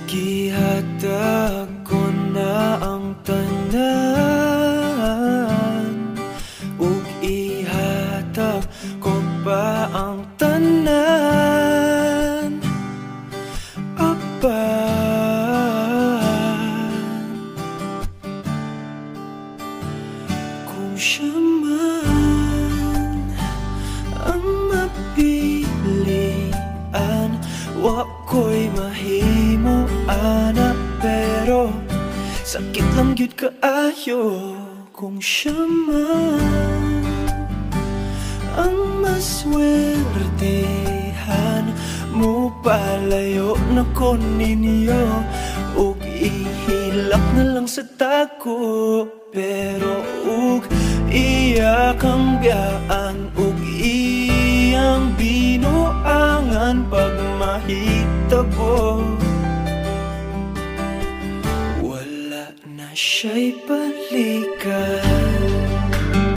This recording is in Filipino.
Gihatag ko na ang tanan, ug ihatag ko pa ang tanan. Kung siya man ang mapilian, wa ko'y mahimo ana, pero sakit lang gyud kaayo. Kung siya man ang maswertehan, mo palayo na ko ninyo, ug ihilak na lang sa tako. Pero ug iya kang biyaan, ug iyang binuangan pag mahitabo. Wala na siya'y balikan.